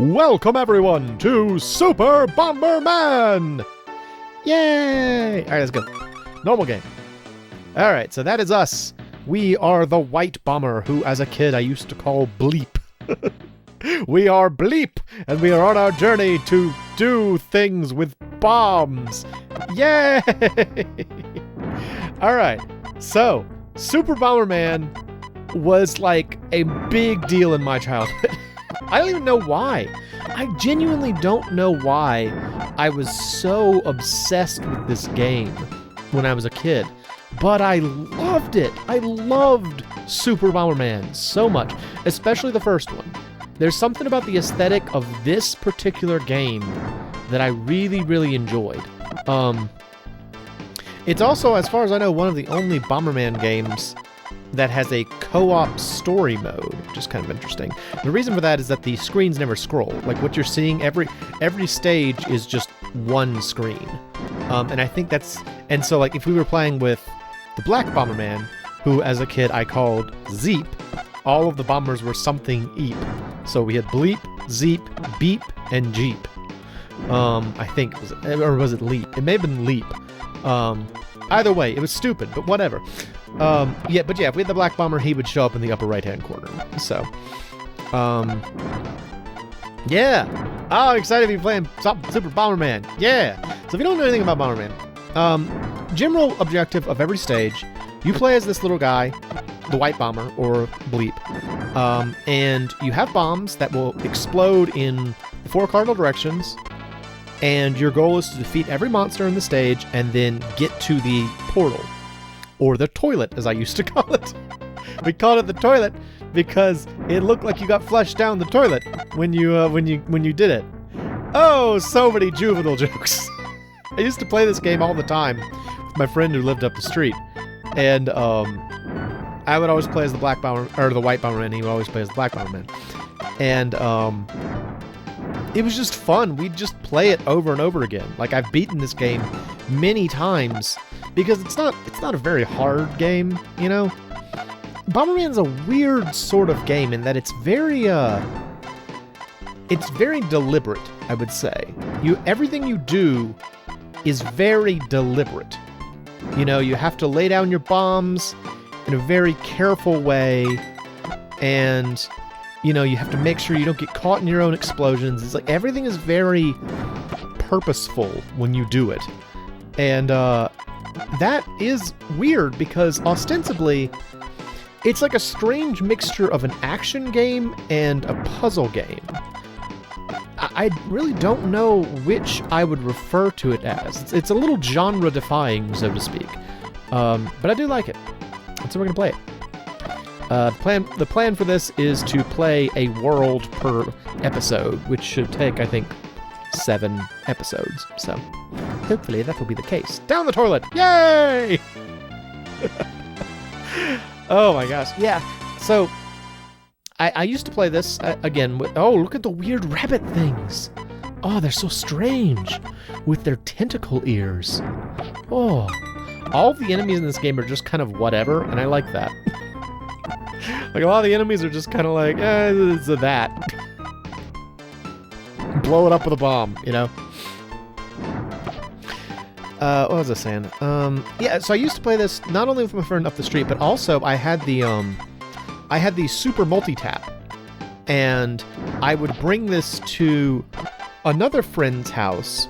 Welcome everyone to Super Bomberman! Yay! Alright, let's go. Normal game. Alright, so that is us. We are the white bomber who, as a kid, I used to call Bleep. We are Bleep, and we are on our journey to do things with bombs. Yay! Alright, so Super Bomberman was like a big deal in my childhood. I don't even know why. I genuinely don't know why I was so obsessed with this game when I was a kid. But I loved it. I loved Super Bomberman so much, especially the first one. There's something about the aesthetic of this particular game that I really, really enjoyed. It's also, as far as I know, one of the only Bomberman games that has a co-op story mode, which is kind of interesting. The reason for that is that the screens never scroll. Like, what you're seeing, every stage is just one screen. And I think that's... And so, like, if we were playing with the Black Bomberman, who, as a kid, I called Zeep, all of the bombers were something Eep. So we had Bleep, Zeep, Beep, and Jeep. I think, or was it Leap? It may have been Leap. Either way, it was stupid, but whatever. If we had the Black Bomber, he would show up in the upper right-hand corner. So, yeah. Oh, I'm excited to be playing Super Bomberman. Yeah. So if you don't know anything about Bomberman, general objective of every stage, you play as this little guy, the White Bomber, or Bleep, and you have bombs that will explode in 4 cardinal directions, and your goal is to defeat every monster in the stage and then get to the portal. Or the toilet, as I used to call it. We called it the toilet because it looked like you got flushed down the toilet when you did it. Oh, so many juvenile jokes. I used to play this game all the time with my friend who lived up the street, and I would always play as the Black Bomber or the White Bomberman. And he would always play as the Black Bomberman, and it was just fun. We'd just play it over and over again. Like, I've beaten this game many times. Because it's not a very hard game, you know? Bomberman's a weird sort of game in that it's very deliberate, I would say. Everything you do is very deliberate. You know, you have to lay down your bombs in a very careful way, and, you know, you have to make sure you don't get caught in your own explosions. It's like everything is very purposeful when you do it. And, that is weird because ostensibly it's like a strange mixture of an action game and a puzzle game. I really don't know which I would refer to it as. It's a little genre-defying, so to speak. But I do like it. And so we're going to play it. The plan for this is to play a world per episode, which should take, I think, 7 episodes. So hopefully that will be the case. Down the toilet! Yay! Oh my gosh. Yeah. So I used to play this again with... Oh, look at the weird rabbit things. Oh, they're so strange with their tentacle ears. Oh. All the enemies in this game are just kind of whatever, and I like that. Like, a lot of the enemies are just kind of like, it's a that. Blow it up with a bomb, you know? What was I saying? Yeah, so I used to play this not only with my friend up the street, but also I had the Super Multi-Tap. And I would bring this to another friend's house,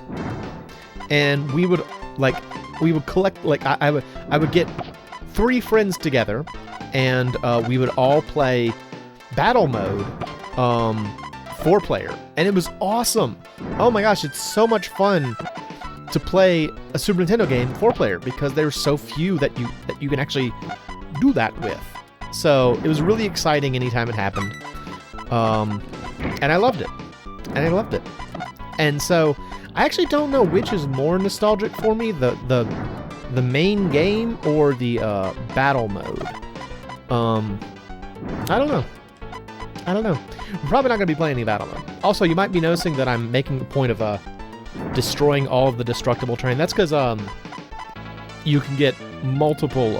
and we would collect, like, I would get 3 friends together, and we would all play battle mode, 4-player, and it was awesome. Oh my gosh, it's so much fun to play a Super Nintendo game 4-player because there's so few that you can actually do that with. So it was really exciting anytime it happened, and I loved it. And so I actually don't know which is more nostalgic for me, the main game or the battle mode. I don't know. We're probably not going to be playing any battle mode. Also, you might be noticing that I'm making the point of destroying all of the destructible terrain. That's because you can get multiple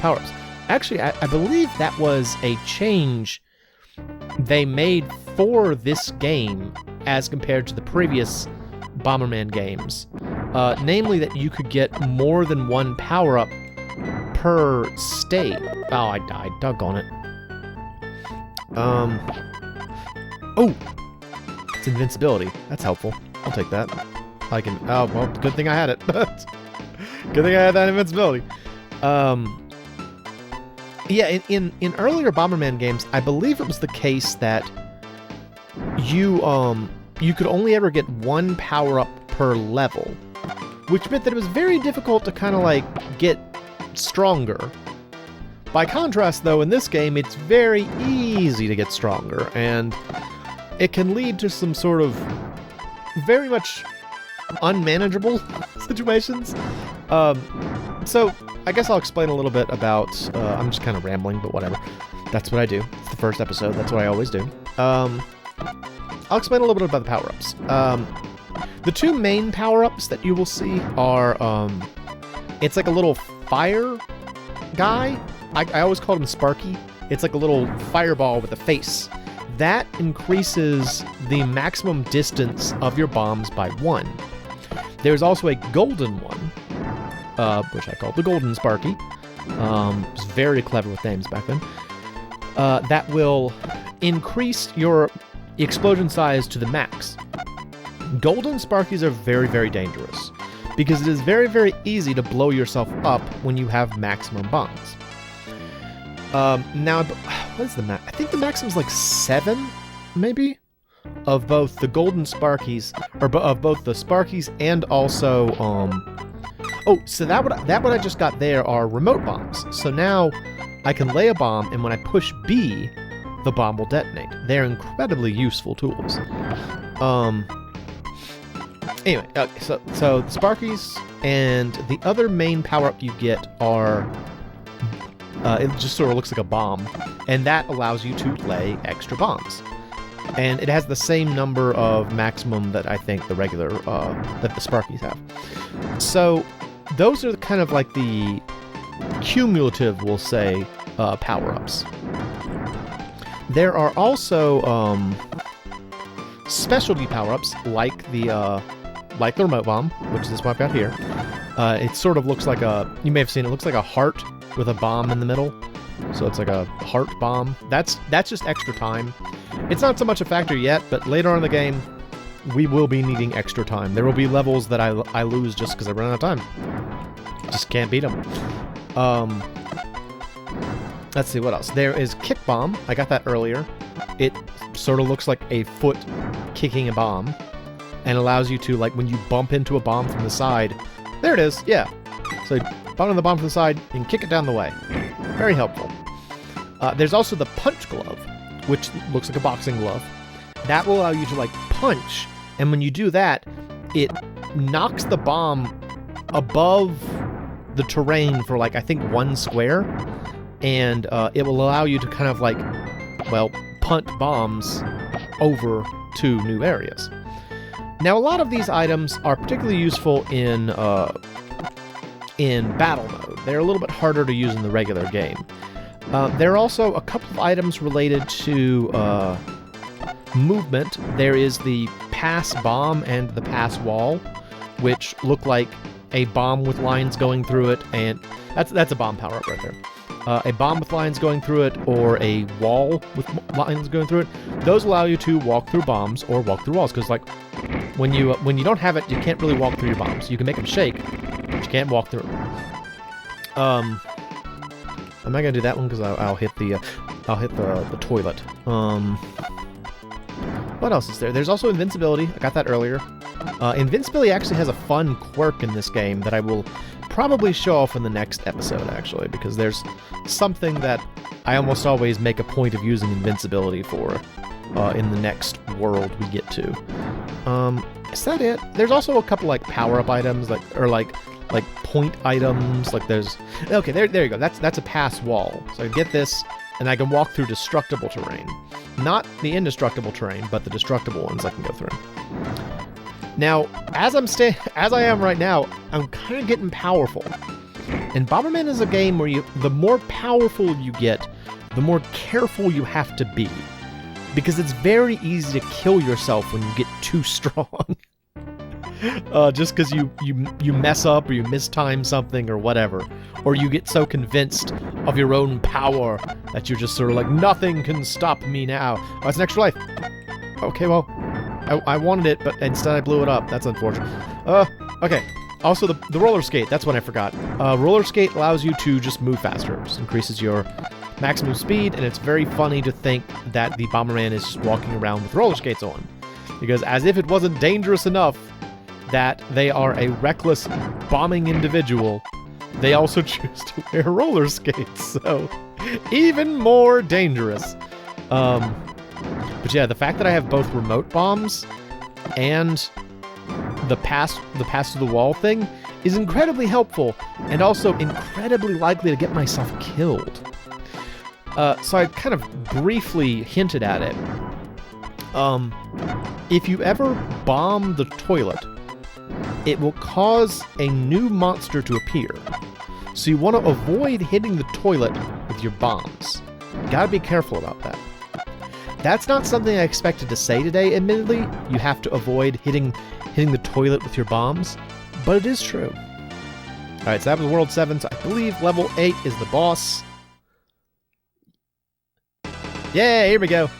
power-ups. Actually, I believe that was a change they made for this game as compared to the previous Bomberman games. Namely that you could get more than one power-up per state. Oh, I died. Doggone it. Oh! It's invincibility. That's helpful. I'll take that. I can... Oh, well, good thing I had it. Good thing I had that invincibility. Yeah, in earlier Bomberman games, I believe it was the case that you could only ever get one power-up per level, which meant that it was very difficult to kind of, like, get stronger. By contrast, though, in this game, it's very easy to get stronger, and it can lead to some sort of very much unmanageable situations. So, I guess I'll explain a little bit about... I'm just kind of rambling, but whatever. That's what I do. It's the first episode. That's what I always do. I'll explain a little bit about the power-ups. The two main power-ups that you will see are... it's like a little fire guy. I always call him Sparky. It's like a little fireball with a face. That increases the maximum distance of your bombs by 1. There's also a golden one, which I call the Golden Sparky. Was very clever with names back then. That will increase your explosion size to the max. Golden Sparkies are very, very dangerous because it is very, very easy to blow yourself up when you have maximum bombs. Now, what is the max? I think the maximum's like 7, maybe, of both the Golden Sparkies, or of both the Sparkies and also, oh, so that what I just got there are remote bombs. So now I can lay a bomb, and when I push B, the bomb will detonate. They're incredibly useful tools. Anyway, so the Sparkies and the other main power-up you get are... it just sort of looks like a bomb, and that allows you to lay extra bombs. And it has the same number of maximum that I think the regular, that the Sparkies have. So, those are kind of like the cumulative, we'll say, power-ups. There are also, specialty power-ups, like the remote bomb, which is this one I've got here. It sort of looks like a, you may have seen it, looks like a heart with a bomb in the middle. So it's like a heart bomb. That's just extra time. It's not so much a factor yet, but later on in the game, we will be needing extra time. There will be levels that I lose just because I run out of time. Just can't beat them. Let's see, what else? There is Kick Bomb. I got that earlier. It sort of looks like a foot kicking a bomb, and allows you to, like, when you bump into a bomb from the side... There it is, yeah. So bump into the bomb from the side and kick it down the way. Very helpful. There's also the Punch Glove, which looks like a boxing glove. That will allow you to, like, punch, and when you do that, it knocks the bomb above the terrain for, like, I think 1 square, and it will allow you to kind of, like, well, punt bombs over to new areas. Now, a lot of these items are particularly useful in battle mode. They're a little bit harder to use in the regular game. There are also a couple of items related to movement. There is the pass bomb and the pass wall, which look like a bomb with lines going through it, and that's a bomb power-up right there. A bomb with lines going through it, or a wall with lines going through it. Those allow you to walk through bombs or walk through walls, because, like, when you don't have it, you can't really walk through your bombs. You can make them shake, but you can't walk through them. I'm not gonna do that one because I'll hit the toilet. What else is there? There's also invincibility. I got that earlier. Invincibility actually has a fun quirk in this game that I will probably show off in the next episode, actually, because there's something that I almost always make a point of using invincibility for in the next world we get to. Is that it? There's also a couple, like, power-up items, like point items. Like, there's... Okay, there you go. That's a pass wall. So I get this, and I can walk through destructible terrain. Not the indestructible terrain, but the destructible ones I can go through. Now, as I am right now, I'm kind of getting powerful. And Bomberman is a game where the more powerful you get, the more careful you have to be. because it's very easy to kill yourself when you get too strong. Just because you mess up or you mistime something or whatever. Or you get so convinced of your own power that you're just sort of like, nothing can stop me now. Oh, it's an extra life. Okay, well, I wanted it, but instead I blew it up. That's unfortunate. Okay. Also, the roller skate. That's what I forgot. Roller skate allows you to just move faster. It just increases your maximum speed, and it's very funny to think that the Bomberman is just walking around with roller skates on. Because as if it wasn't dangerous enough that they are a reckless bombing individual, they also choose to wear roller skates, so even more dangerous. But yeah, the fact that I have both remote bombs and the pass to the wall thing is incredibly helpful, and also incredibly likely to get myself killed. So I kind of briefly hinted at it. If you ever bomb the toilet, it will cause a new monster to appear. So you want to avoid hitting the toilet with your bombs. Gotta be careful about that. That's not something I expected to say today, admittedly. You have to avoid hitting the toilet with your bombs, but it is true. Alright, so that was World 7, so I believe level 8 is the boss. Yeah, here we go.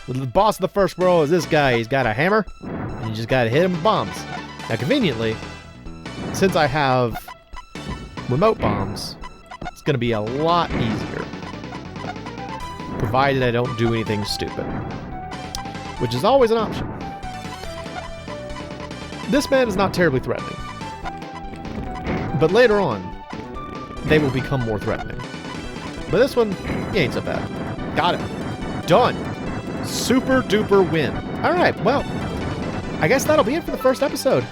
The boss of the first world is this guy. He's got a hammer, and you just gotta hit him with bombs. Now, conveniently, since I have remote bombs, it's going to be a lot easier. Provided I don't do anything stupid. Which is always an option. This man is not terribly threatening. But later on, they will become more threatening. But this one, he ain't so bad. Got it. Done. Super duper win. Alright, well, I guess that'll be it for the first episode.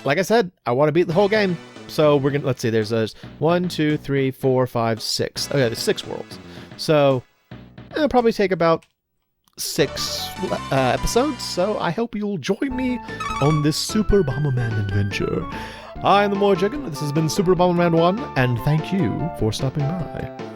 Like I said, I want to beat the whole game. So we're gonna, let's see, there's 1, 2, 3, 4, 5, 6. Oh yeah, there's 6 worlds. So it'll probably take about 6 episodes. So I hope you'll join me on this Super Bomberman adventure. I am the MoeChicken. This has been Super Bomberman 1, and thank you for stopping by.